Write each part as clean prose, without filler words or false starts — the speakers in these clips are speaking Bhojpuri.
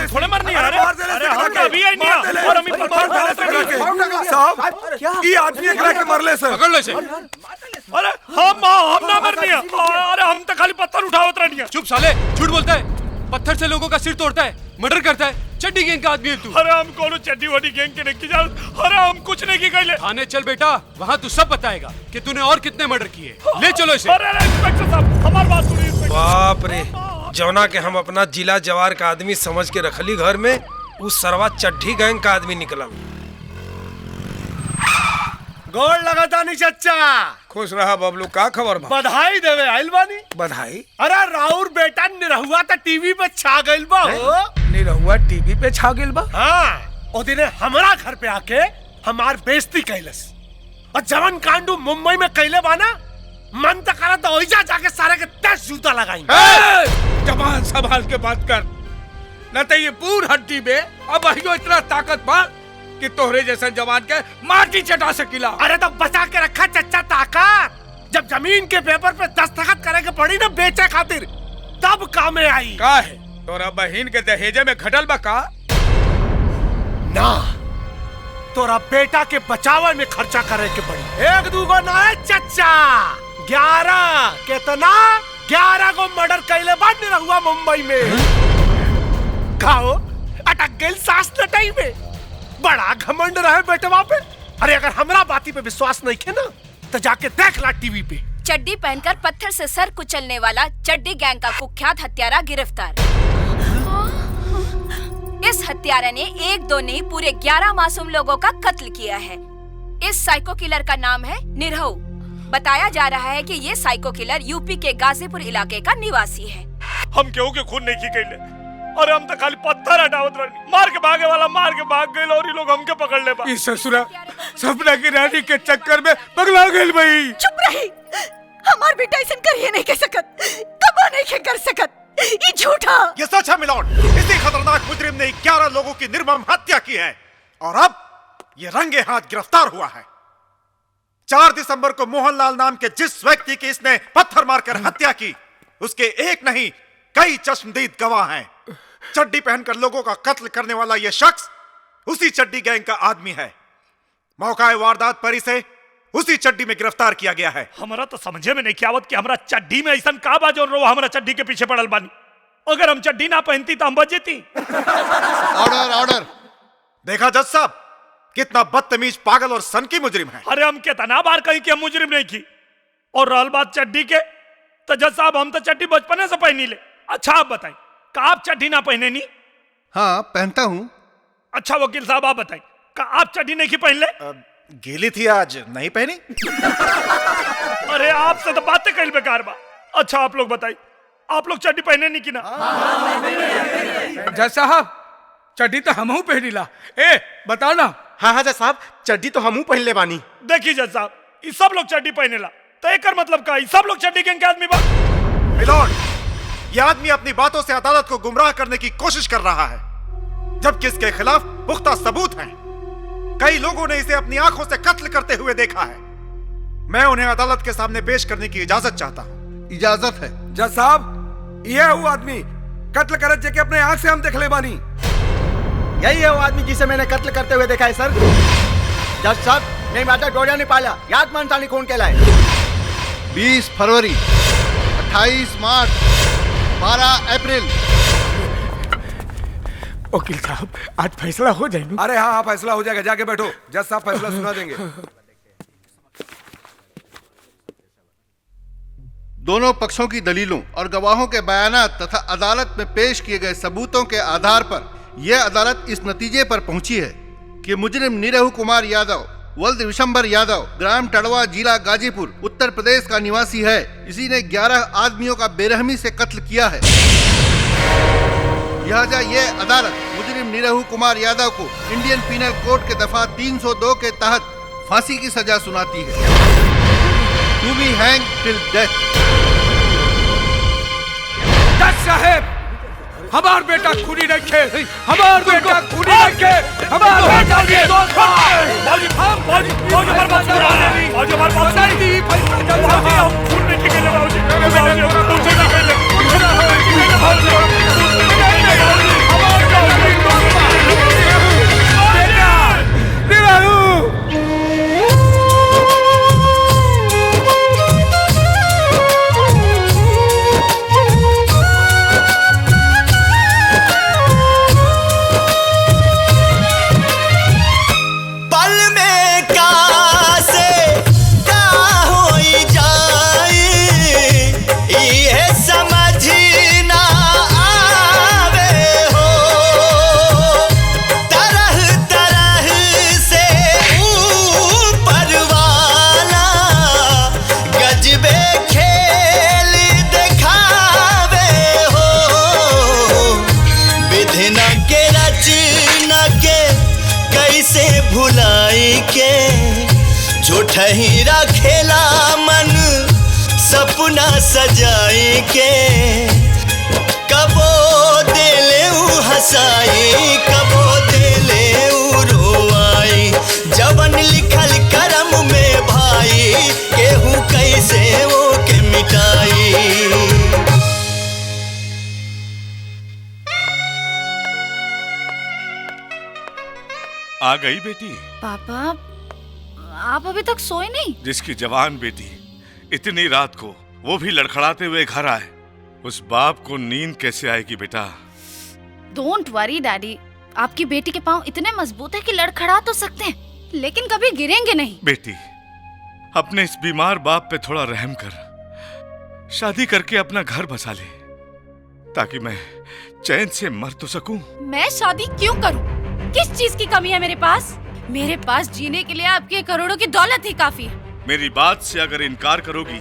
थोड़े मर नहीं आ रहे। अरे हम अभी आई नहीं और हम साहब ये आदमी एकरा के मरले से पकड़ ले से। अरे हम ना मरनी है। अरे हम तो खाली पत्थर उठावत रहनी है। चुप साले, झूठ बोलता है। पत्थर से लोगों का सिर तोड़ता है, मर्डर करता है। चड्डी गैंग का आदमी है तू। अरे हम कौन चड्डी वड्डी गैंग के नहीं जान। अरे हम कुछ नहीं की कहले। थाने चल बेटा, वहाँ तू सब बताएगा कि तूने और कितने मर्डर किए। ले चलो इसे। अरे इंस्पेक्टर साहब हमारी बात सुनिए। बाप रे, जौना के हम अपना जिला जवार का आदमी समझ के रखली घर में, उस सरवा चड्डी गैंग का आदमी निकला। गोड़ लगाता नहीं चच्चा। खुश रहा बबलू, का खबर बा? बधाई देवे आइल बानी। बधाई? अरे राउर बेटा निरहुआ तो टीवी पे छा गइल बा हो। निरहुआ टीवी पे छा गइल बा? हाँ, ओ दिने हमारा घर पे आके हमार बेइज्जती कैलस। और जवन कांडू मुंबई में कैले बाना, मन तो करा तो ओइजा जाके सारे के 10 जूता लगाएंगे। जबान संभाल के बात कर, न तो ये पूर हड्डी में अब अहियो इतना ताकत बा कि तोहरे जैसे जवान के माटी चटा सकिला। अरे तो बचा के रखा चच्चा ताकत। जब जमीन के पेपर पे दस्तखत करे के पड़ी ना बेचे खातिर, तब काम में आई। का है तोरा बहन के दहेजे में घटल बा का? ना, तोरा बेटा के बचावे में खर्चा करे के पड़ी। एक दूगो ना है चच्चा, 11 कितना 11 को मर्डर कैले बाद नहीं रहुआ मुंबई में। खाओ अटक गई सांस लटाई में। बड़ा घमंड रहे बेटवा पे। अरे अगर हमरा बाती पे विश्वास नहीं थे ना, तो जाके देख ला टीवी पे। चड्डी पहनकर पत्थर से सर कुचलने वाला चड्डी गैंग का कुख्यात हत्यारा गिरफ्तार। इस हत्यारा ने 1-2 नहीं पूरे 11 मासूम लोगों का कत्ल किया है। इस साइको किलर का नाम है निरहु। बताया जा रहा है कि ये साइको किलर यूपी के गाजीपुर इलाके का निवासी है। हम केहू के खून नहीं की कहले। अरे हम तो खाली पत्थर हटावत रहनी। मार के भागे वाला मार के भाग गए और ये लोग हमके पकड़ ले बा। इस ससुरा सपना की रानी के चक्कर में पगला गई भाई। चुप रही, हमार बेटा ऐसा करिए नहीं कह सकत, कबो नहीं कर सकत। ये झूठा। ये सच है मिलॉर्ड। इसी खतरनाक मुजरिम ने 11 लोगों की निर्मम हत्या की है और अब ये रंगे हाथ गिरफ्तार हुआ है। 4 दिसंबर को मोहनलाल नाम के जिस व्यक्ति की इसने पत्थर मारकर हत्या की, उसके एक नहीं कई चश्मदीद गवाह हैं। चड्डी पहनकर लोगों का कत्ल करने वाला यह शख्स उसी चड्डी गैंग का आदमी है। मौका वारदात पर इसे उसी चड्डी में गिरफ्तार किया गया है। हमारा तो समझे में नहीं क्या आवत कि हमरा चड्डी में ऐसा का बाजो रो हमरा चड्डी के पीछे पड़ल बानी। अगर हम चड्डी ना पहनती तो हम बच जेती। Order order. देखा जज साहब, कितना बदतमीज, पागल और सनकी मुजरिम है। अरे हम कितना बार कहीं कि हम मुजरिम नहीं की। और रहल बात चड्डी के, तो जज साहब हम तो चड्डी बचपने से पहनी ले। अच्छा आप बताएं, का आप चड्डी ना पहने नहीं? हाँ पहनता हूँ। अच्छा वकील साहब आप बताएं, का आप चड्डी नहीं की पहन ले? गीली थी आज, नहीं पहनी। अरे आपसे तो बातें कहीं बेकार बा। अच्छा आप लोग बताइए, आप लोग चड्डी पहने नहीं की ना? जज साहब चड्डी तो हमहू पहनीला। ए बताओ ना। हाँ हाँ जज साहब, चड्डी तो हमहू पहन ले बानी। देखिए जज साहब, ये सब लोग चड्डी पहनेला, तो एकर मतलब का सब लोग चड्डी गैंग के आदमी बा? मिलॉर्ड, यह आदमी अपनी बातों से अदालत को गुमराह करने की कोशिश कर रहा है, जबकि इसके खिलाफ पुख्ता सबूत हैं। कई लोगों ने इसे अपनी आंखों से कत्ल करते हुए देखा है। मैं उन्हें अदालत के सामने पेश करने की इजाजत चाहता हूं। इजाजत है। जज साहब, यह है वो आदमी कत्ल करत जे के अपने आंख से हम देख ले बानी। यही है वो आदमी जिसे मैंने कत्ल करते हुए देखा है सर। जज साहब, मैं माता डोरिया ने पाला, याद मानसानी कौन कहलाए। 20 फरवरी, 28 मार्च, 12 अप्रैल। वकील साहब आज फैसला हो जाए। अरे हाँ फैसला हो जाएगा, जाके बैठो, जज साहब फैसला सुना देंगे। दोनों पक्षों की दलीलों और गवाहों के बयानात तथा अदालत में पेश किए गए सबूतों के आधार पर यह अदालत इस नतीजे पर पहुंची है कि मुजरिम निरहु कुमार यादव वल्द विशंबर यादव, ग्राम टड़वा, जिला गाजीपुर, उत्तर प्रदेश का निवासी है। इसी ने 11 आदमियों का बेरहमी से कत्ल किया है। लिहाजा ये अदालत मुजरिम निरहु कुमार यादव को इंडियन पीनल कोड के दफा 302 के तहत फांसी की सजा सुनाती है, to be hang till death. जज साहब, हमार बेटा खूनी रखे, हमार बेटा खूनी रखे, हमार बेटा ये बाजी हमारे पास बाजी हमारे पास नहीं पैसा बाजी हम खून नहीं निकले बाजी झूठही रखेला मन सपना सजाई के कबो दिले हंसाई कबो दिले रोआई जवन लिखल करम में भाई केहू कैसे वो के मिटाई। आ गई बेटी? पापा आप अभी तक सोए नहीं? जिसकी जवान बेटी इतनी रात को वो भी लड़खड़ाते हुए घर आए, उस बाप को नींद कैसे आएगी बेटा? डोंट वरी डैडी, आपकी बेटी के पाँव इतने मजबूत है कि लड़खड़ा तो सकते हैं, लेकिन कभी गिरेंगे नहीं। बेटी, अपने इस बीमार बाप पे थोड़ा रहम कर, शादी करके अपना घर बसा ले, ताकि मैं चैन से मर तो सकूं। मैं शादी क्यों करूं? किस चीज की कमी है मेरे पास? मेरे पास जीने के लिए आपके करोड़ों की दौलत ही काफी है। मेरी बात से अगर इनकार करोगी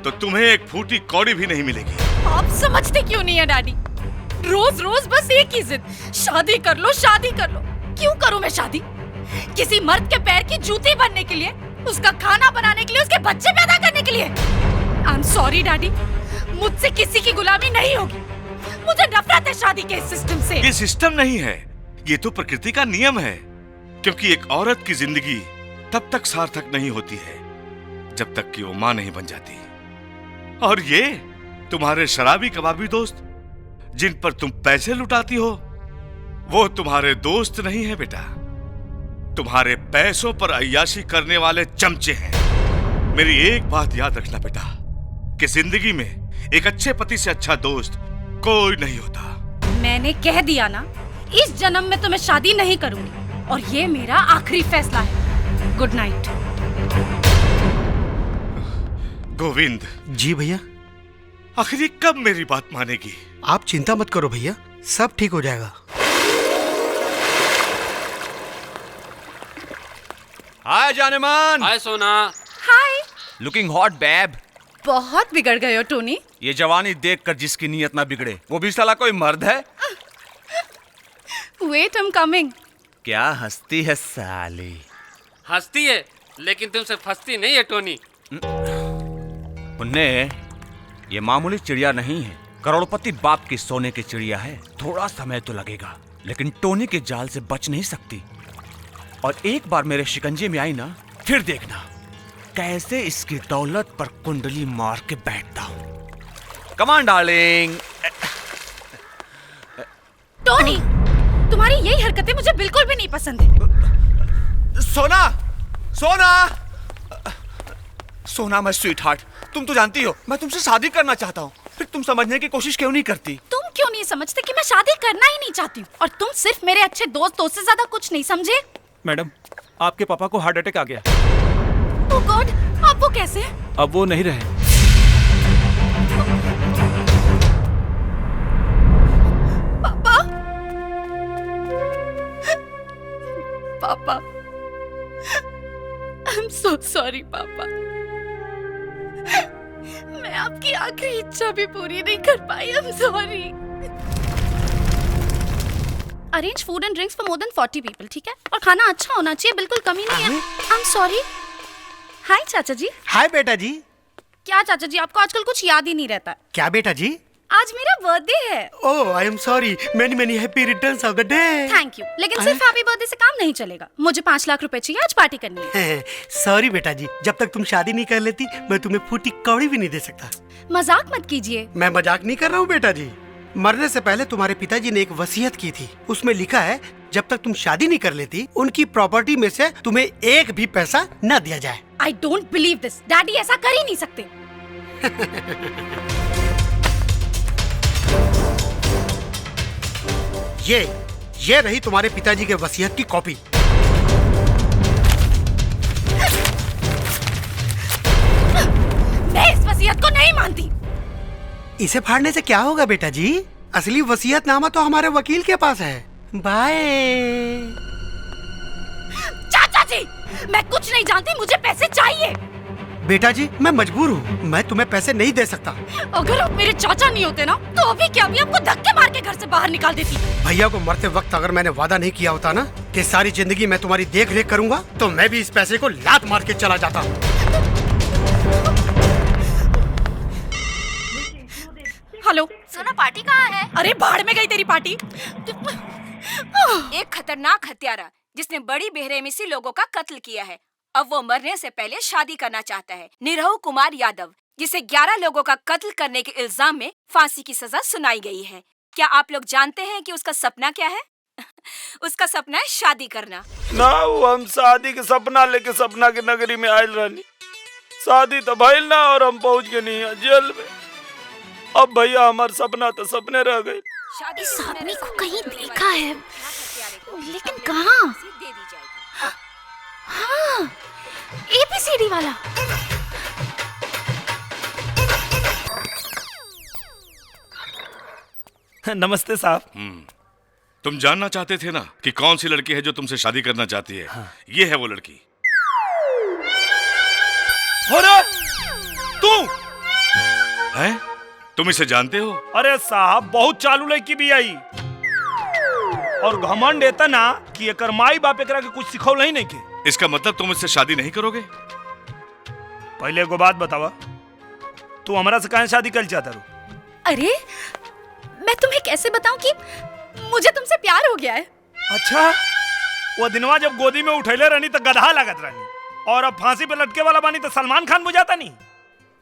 तो तुम्हें एक फूटी कौड़ी भी नहीं मिलेगी। आप समझते क्यों नहीं है डैडी? रोज रोज बस एक ही जिद, शादी कर लो शादी कर लो। क्यों करूं मैं शादी? किसी मर्द के पैर की जूती बनने के लिए, उसका खाना बनाने के लिए, उसके बच्चे पैदा करने के लिए? आई एम सॉरी डैडी, मुझसे किसी की गुलामी नहीं होगी। मुझे नफरत है शादी के इस सिस्टम से। ये सिस्टम नहीं है, ये तो प्रकृति का नियम है, क्योंकि एक औरत की जिंदगी तब तक सार्थक नहीं होती है जब तक कि वो मां नहीं बन जाती। और ये तुम्हारे शराबी कबाबी दोस्त जिन पर तुम पैसे लुटाती हो, वो तुम्हारे दोस्त नहीं है बेटा, तुम्हारे पैसों पर अय्याशी करने वाले चमचे हैं। मेरी एक बात याद रखना बेटा, कि जिंदगी में एक अच्छे पति से अच्छा दोस्त कोई नहीं होता। मैंने कह दिया ना, इस जन्म में तो मैं शादी नहीं करूंगी, और ये मेरा आखिरी फैसला है। Good night. गोविंद जी भैया। आखिर कब मेरी बात मानेगी? आप चिंता मत करो भैया, सब ठीक हो जाएगा। हाय जानेमान। हाय सोना। हाय। Looking hot babe. बहुत बिगड़ गए हो टोनी। ये जवानी देखकर जिसकी नीयत ना बिगड़े, वो भी साला कोई मर्द है। Wait, I am coming. क्या हंसती है साली? हंसती है लेकिन तुमसे फंसती नहीं है टोनी। पुन्ने, ये मामूली चिड़िया नहीं है, करोड़पति बाप की सोने की चिड़िया है। थोड़ा समय तो लगेगा, लेकिन टोनी के जाल से बच नहीं सकती। और एक बार मेरे शिकंजे में आई ना, फिर देखना कैसे इसकी दौलत पर कुंडली मार के बैठता हूँ। Come on darling. टोनी, तुम्हारी यही हरकतें मुझे बिल्कुल भी नहीं पसंद है। सोना, सोना, सोना मैं स्वीट हार्ट, तुम तो जानती हो मैं तुमसे शादी करना चाहता हूँ, फिर तुम समझने की कोशिश क्यों नहीं करती? तुम क्यों नहीं समझते कि मैं शादी करना ही नहीं चाहती हूँ, और तुम सिर्फ मेरे अच्छे दोस्तों से ज्यादा कुछ नहीं समझे? मैडम, आपके पापा को हार्ट अटैक आ गया। ओह गॉड, अब वो कैसे? अब वो नहीं रहे। पापा, पापा, आई एम सो सॉरी पापा। मैं आपकी आखिरी इच्छा भी पूरी नहीं कर पाई। I am sorry. Arrange food and drinks for more than 40 people, ठीक है? और खाना अच्छा होना चाहिए, बिल्कुल कमी नहीं है। आई एम सॉरी। हाय चाचा जी। हाय बेटा जी। क्या चाचा जी, आपको आजकल कुछ याद ही नहीं रहता? क्या बेटा जी? आज मेरा बर्थडे है। ओह आई am sorry, many many happy returns of the day. Thank you, लेकिन सिर्फ हैप्पी बर्थडे से काम नहीं चलेगा। मुझे 5 लाख रुपए चाहिए, आज पार्टी करनी है। सॉरी बेटा जी, जब तक तुम शादी नहीं कर लेती मैं तुम्हें फूटी कौड़ी भी नहीं दे सकता। मजाक मत कीजिए। मैं मजाक नहीं कर रहा हूँ बेटा जी। मरने से पहले तुम्हारे पिताजी ने एक वसीयत की थी, उसमें लिखा है जब तक तुम शादी नहीं कर लेती उनकी प्रॉपर्टी में से तुम्हें एक भी पैसा न दिया जाए। I don't believe this. Daddy ऐसा कर ही नहीं सकते। ये रही तुम्हारे पिताजी के वसीयत की कॉपी। मैं इस वसीयत को नहीं मानती। इसे फाड़ने से क्या होगा बेटा जी? असली वसीयतनामा तो हमारे वकील के पास है। बाय। चाचा जी, मैं कुछ नहीं जानती, मुझे पैसे चाहिए। बेटा जी मैं मजबूर हूँ, मैं तुम्हें पैसे नहीं दे सकता। अगर आप मेरे चाचा नहीं होते ना तो अभी क्या अभी आपको धक्के मार के घर से बाहर निकाल देती। भैया को मरते वक्त अगर मैंने वादा नहीं किया होता ना कि सारी जिंदगी मैं तुम्हारी देख रेख करूंगा तो मैं भी इस पैसे को लात मार के चला जाता। हेलो, सुनो पार्टी कहाँ है? अरे भाड़ में गई तेरी पार्टी। एक खतरनाक हत्यारा जिसने बड़ी बेरहमी से लोगों का कत्ल किया है, अब वो मरने से पहले शादी करना चाहता है। निरहु कुमार यादव, जिसे 11 लोगों का कत्ल करने के इल्जाम में फांसी की सजा सुनाई गई है। क्या आप लोग जानते हैं कि उसका सपना क्या है? उसका सपना है शादी करना। ना वो हम शादी के सपना लेके सपना के नगरी में आयल रहनी, शादी तो भइल ना और हम पहुंच गए नहीं जेल में। अब भैया हमार सपना तो सपने रह गए। इस आदमी को कहीं देखा है, लेकिन कहाँ? हाँ, ABCD वाला। नमस्ते साहब। तुम जानना चाहते थे ना कि कौन सी लड़की है जो तुमसे शादी करना चाहती है? हाँ। ये है वो लड़की। तू है? तुम इसे जानते हो? अरे साहब बहुत चालू लड़की भी आई और घमंड एता ना कि एकर माई बाप एकरा के कुछ सिखौल ही नहीं के। इसका मतलब तुम इससे शादी नहीं करोगे? पहले को बात बतावा, तू हमरा से काहे शादी कर चाहता रू? अरे मैं तुम्हें कैसे बताऊं कि मुझे तुमसे प्यार हो गया है। अच्छा, वो दिनवा जब गोदी में उठैले रहनी तो गधा लागत रहनी और अब फांसी पे लटके वाला बानी तो सलमान खान बुझाता नहीं।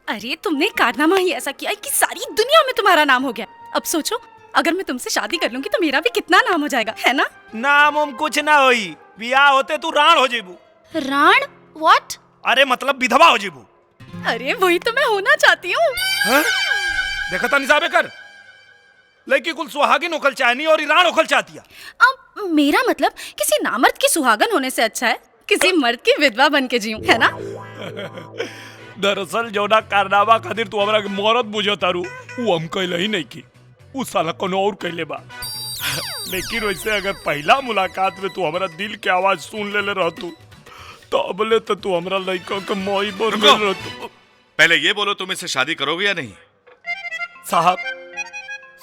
अरे तुमने कारनामा ही ऐसा किया कि सारी दुनिया में तुम्हारा नाम हो गया। अब सोचो अगर मैं तुमसे शादी कर लूंगी तो मेरा भी कितना नाम हो जाएगा, है ना? नाम हम कुछ ना होई, बियाह होते तू राण हो जेबू। राण? व्हाट? अरे मतलब विधवा हो जेबू। अरे वही तो मैं होना चाहती हूँ। देखा था निसाबे कर, लड़की कुल सुहागिन होकल चाहनी और ईरान होकल चाहती है। अब मेरा मतलब किसी नामर्द की सुहागन होने से अच्छा है किसी मर्द की विधवा बन के जीऊं, है ना? दरअसल जोना कारनामा खातिर तू हमरा के मौरत बुझतारू वो हम कहले ही नहीं की, उ साला कोनो और कहले बा। लेकिन वैसे अगर पहला मुलाकात में तू हमरा दिल के आवाज सुन लेले रहतू तो अबले तो तू हमरा लड़का के मोई बन गल रहतू। पहले ये बोलो तुम इससे शादी करोगे या नहीं? साहब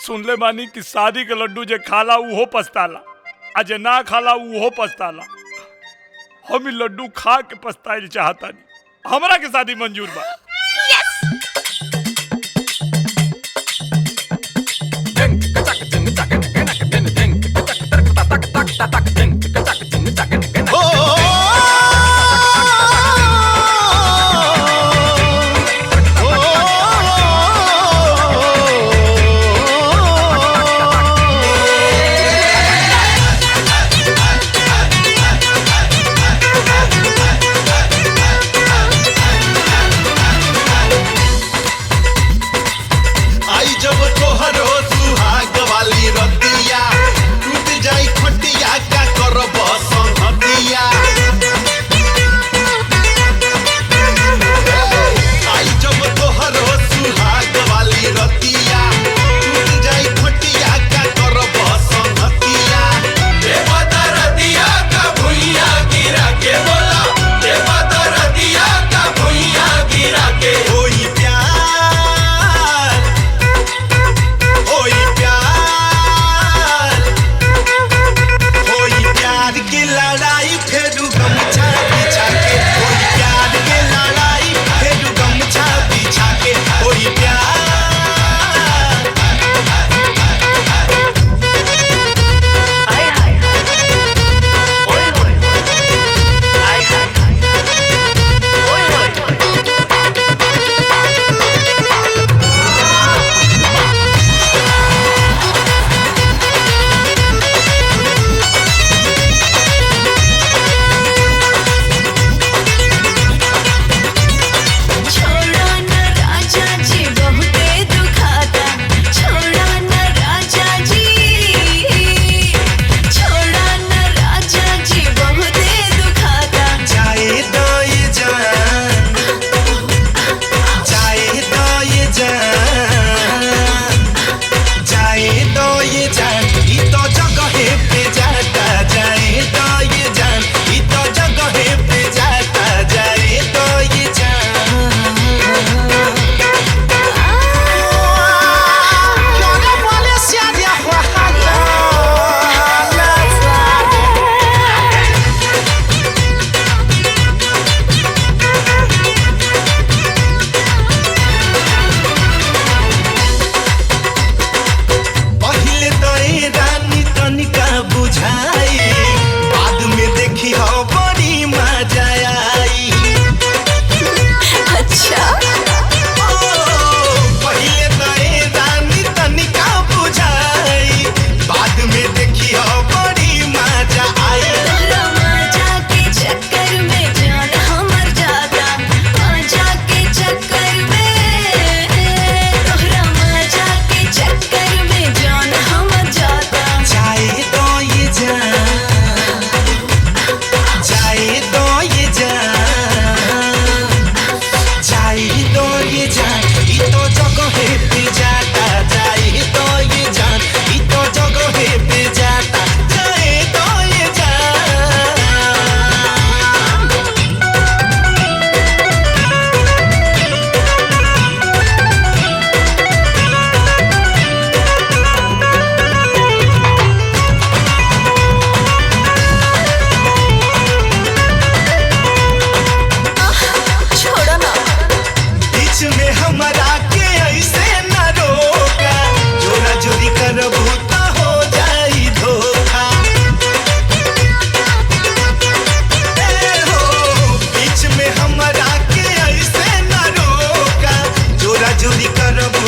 सुन ले बानी कि शादी के लड्डू जे खाला वो पछताला, आ जे ना खाला वो पछताला। हम लड्डू खा के पछताइल चाहता नहीं, हमरा के शादी मंजूर बा। गोरी करबू